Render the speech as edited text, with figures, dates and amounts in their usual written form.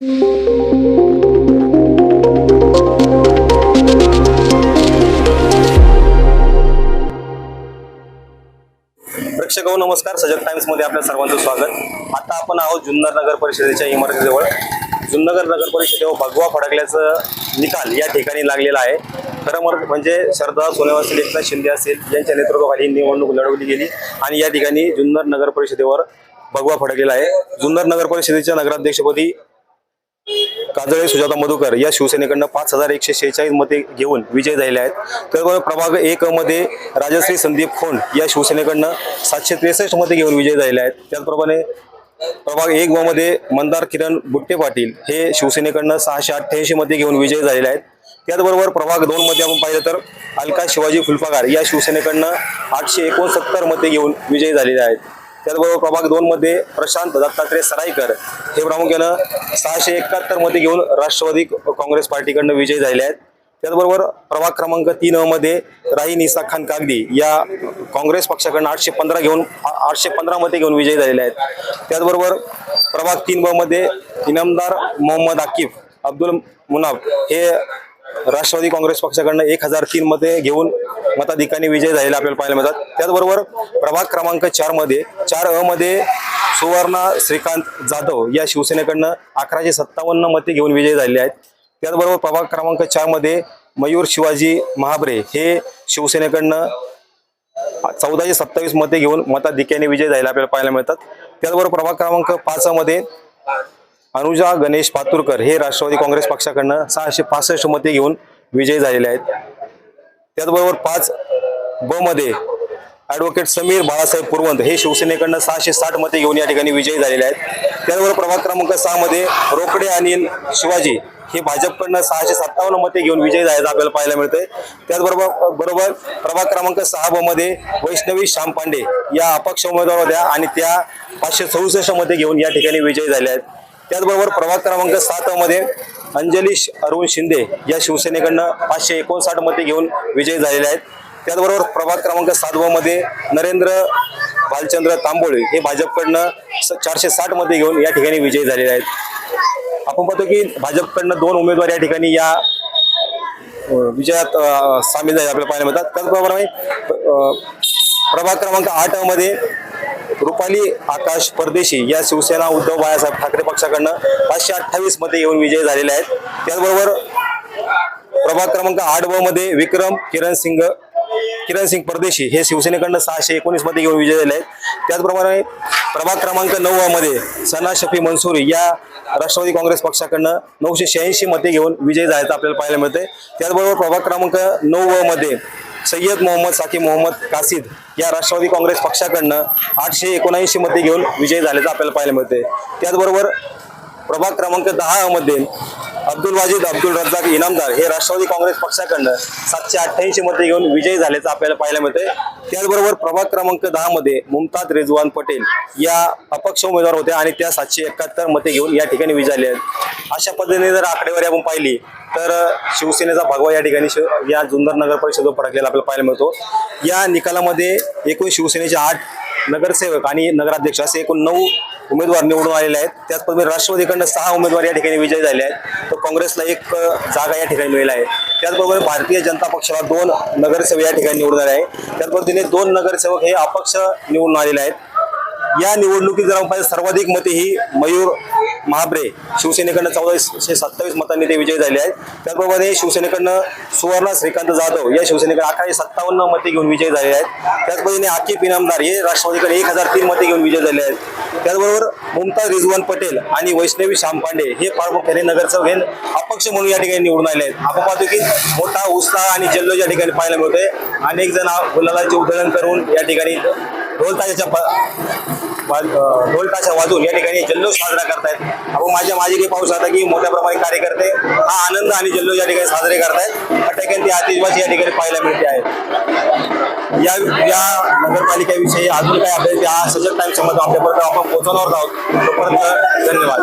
प्रेक्षकांनो नमस्कार. सजग टाइम्स मध्ये आपल्या सर्वांचं स्वागत. आता आपण आहोत जुन्नर नगर परिषदेच्या इमारतीजवळ. जुन्नर नगर परिषदेवर भगवा फडकल्याचं निकाल या ठिकाणी लागलेला आहे. खरं म्हणजे शरदा सोनेवाल असेल, एकनाथ शिंदे असेल यांच्या नेतृत्वाखाली निवडणूक लढवली गेली आणि या ठिकाणी जुन्नर नगर परिषदेवर भगवा फडकलेला आहे. जुन्नर नगर परिषदेच्या नगराध्यक्षपदी काजळे सुजाता मधुकर या शिवसेनेकडनं 5146 मते घेऊन विजय झालेले आहेत. तर प्रभाग 1 मध्ये राजश्री संदीप खोंड या शिवसेनेकडनं 763 मते घेऊन विजय झालेले आहेत. त्याचप्रमाणे प्रभाग 1 मध्ये मंदार किरण बुट्टे पाटील हे शिवसेनेकडनं 688 मते घेऊन विजय झालेले आहेत. त्याचबरोबर प्रभाग 2 मध्ये आपण पाहिलं तर अलका शिवाजी फुलपागार या शिवसेनेकडनं 869 मते घेऊन विजय झालेले आहेत. त्याचबरोबर प्रभाग 2 मध्ये प्रशांत दत्तात्रय सराईकर हे प्रामुख्यानं 671 मते घेऊन राष्ट्रवादी काँग्रेस पार्टीकडनं विजय झाले आहेत. त्याचबरोबर प्रभाग क्रमांक 3 मध्ये राही निसा खान कागदी या काँग्रेस पक्षाकडनं 815 मते घेऊन विजय झालेले आहेत. त्याचबरोबर प्रभाग 3 मध्ये इनामदार मोहम्मद आकिफ अब्दुल मुनाफ हे राष्ट्रवादी काँग्रेस पक्षाकडनं 1003 मते घेऊन मताधिकाने विजय झालेला आपल्याला पाहायला मिळतात. त्याचबरोबर प्रभाग क्रमांक 4 मध्ये 4 मध्ये सुवर्णा श्रीकांत जाधव या शिवसेनेकडनं 1157 मते घेऊन विजय झालेले आहेत. त्याचबरोबर प्रभाग क्रमांक 4 मध्ये मयूर शिवाजी महाबरे हे शिवसेनेकडनं 1427 मते घेऊन मताधिक्याने विजय झालेला आपल्याला पाहायला मिळतात. त्याचबरोबर प्रभाग क्रमांक 5 मध्ये अनुजा गणेश पातुरकर हे राष्ट्रवादी काँग्रेस पक्षाकडनं 665 मते घेऊन विजय झालेले आहेत. त्याचबरोबर 5 ब मध्ये ॲडव्होकेट समीर बाळासाहेब पुरवंत हे शिवसेनेकडनं 660 मते घेऊन या ठिकाणी विजयी झालेले आहेत. त्याचबरोबर प्रभाग क्रमांक 6 मध्ये रोकडे अनिल शिवाजी हे भाजपकडनं 657 मते घेऊन विजयी झाल्याचं आपल्याला पाहायला मिळतंय. त्याचबरोबर प्रभाग क्रमांक 6 ब मध्ये वैष्णवी श्याम पांडे या अपक्ष उमेदवार होत्या आणि त्या 564 मते घेऊन या ठिकाणी विजयी झाल्या आहेत. त्याचबरोबर प्रभाग क्रमांक 7 मध्ये अंजली अरुण शिंदे या शिवसेनेकडनं 559 मते घेऊन विजयी झालेले आहेत. त्याचबरोबर प्रभाग क्रमांक 7 ब मध्ये नरेंद्र भालचंद्र तांबोळे हे भाजपकडनं 460 मते घेऊन या ठिकाणी विजयी झालेले आहेत. आपण पाहतो की भाजपकडनं 2 उमेदवार या ठिकाणी या विजयात सामील झाले आपल्याला पाहायला मिळतात. त्याचप्रमाणे प्रभाग क्रमांक 8 मध्ये रुपाली आकाश परदेशी या शिवसेना उद्धव बाळासाहेब ठाकरे पक्षाकडनं 528 मते घेऊन विजय झालेले आहेत. त्याचबरोबर प्रभाग क्रमांक 8 ब मध्ये विक्रम किरण सिंग परदेशी हे शिवसेनेकडनं 619 मते घेऊन विजय झाले आहेत. त्याचप्रमाणे प्रभाग क्रमांक 9 मध्ये सना शफी मंसूरी या राष्ट्रवादी काँग्रेस पक्षाकडनं 986 मते घेऊन विजय झाल्याचं आपल्याला पाहायला मिळते. त्याचबरोबर प्रभाग क्रमांक 9 मध्ये सय्यद मोहम्मद साकी मोहम्मद कासिद या राष्ट्रवादी काँग्रेस पक्षाकडनं 879 मते घेऊन विजय झाल्याचं आपल्याला पाहायला मिळते. त्याचबरोबर प्रभाग क्रमांक 10 मध्ये अब्दुल वाजिद अब्दुल रज्जाक इनामदार हे राष्ट्रवादी काँग्रेस पक्षाकडनं 788 मते घेऊन विजयी झाल्याचं आपल्याला पाहायला मिळते. त्याचबरोबर प्रभाग क्रमांक 10 मध्ये मुमताज रिजवान पटेल या अपक्ष उमेदवार होत्या आणि त्या 771 मते घेऊन या ठिकाणी विजय झाले आहेत. अशा पद्धतीने जर आकडेवारी आपण पाहिली तर शिवसेनेचा भगवा या ठिकाणी या जुन्नर नगर परिषदेवर फडकलेला आपल्याला पाहायला मिळतो. या निकालामध्ये एकूण शिवसेनेचे 8 नगरसेवक आणि नगराध्यक्ष असे एकूण 9 उमेदवार निवडून आलेले आहेत. त्याच पद्धतीने राष्ट्रवादीकडनं 6 उमेदवार या ठिकाणी विजयी झाले आहेत. तर काँग्रेसला 1 जागा या ठिकाणी मिळाली आहे. त्याचबरोबर भारतीय जनता पक्षाला 2 नगरसेवक या ठिकाणी निवडून आले आहेत. त्याच पद्धतीने 2 नगरसेवक हे अपक्ष निवडून आलेले आहेत. या निवडणुकीत जर आपण पाहिलं सर्वाधिक मते ही मयूर महाबरे शिवसेनेकडनं 1427 मतांनी ते विजयी झाले आहेत. त्याचबरोबर शिवसेनेकडनं सुवर्णा श्रीकांत जाधव या शिवसेनेकडे 1157 मते घेऊन विजयी झालेले आहेत. त्याच पद्धतीने आकिफ इनामदार हे राष्ट्रवादीकडे 1003 मते घेऊन विजयी झाले आहेत. त्याचबरोबर मुमताज रिजवान पटेल आणि वैष्णवी श्याम पांडे हे प्रामुख्याने नगरसेवक हे अपक्ष म्हणून या ठिकाणी निवडून आले आहेत. आपण पाहतो की मोठा उत्साह आणि जल्लोष या ठिकाणी पाहायला मिळतोय. अनेक जण गुलालाचे उधळण करून या ठिकाणी ढोल ताशा वाजून या ठिकाणी जल्लोष साजरा करतायत. आपण मागे पाहू शकता की मोठ्या प्रमाणे कार्यकर्ते हा आनंद आणि जल्लोष या ठिकाणी साजरे करतायत. फटाक्यांची आतिषबाजी या ठिकाणी पाहायला मिळते आहे. या नगरपालिकेविषयी अजून काय अपडेट या सजग टाइम्स मध्ये आपल्यापर्यंत आपण पोहोचवणार आहोत. तोपर्यंत धन्यवाद.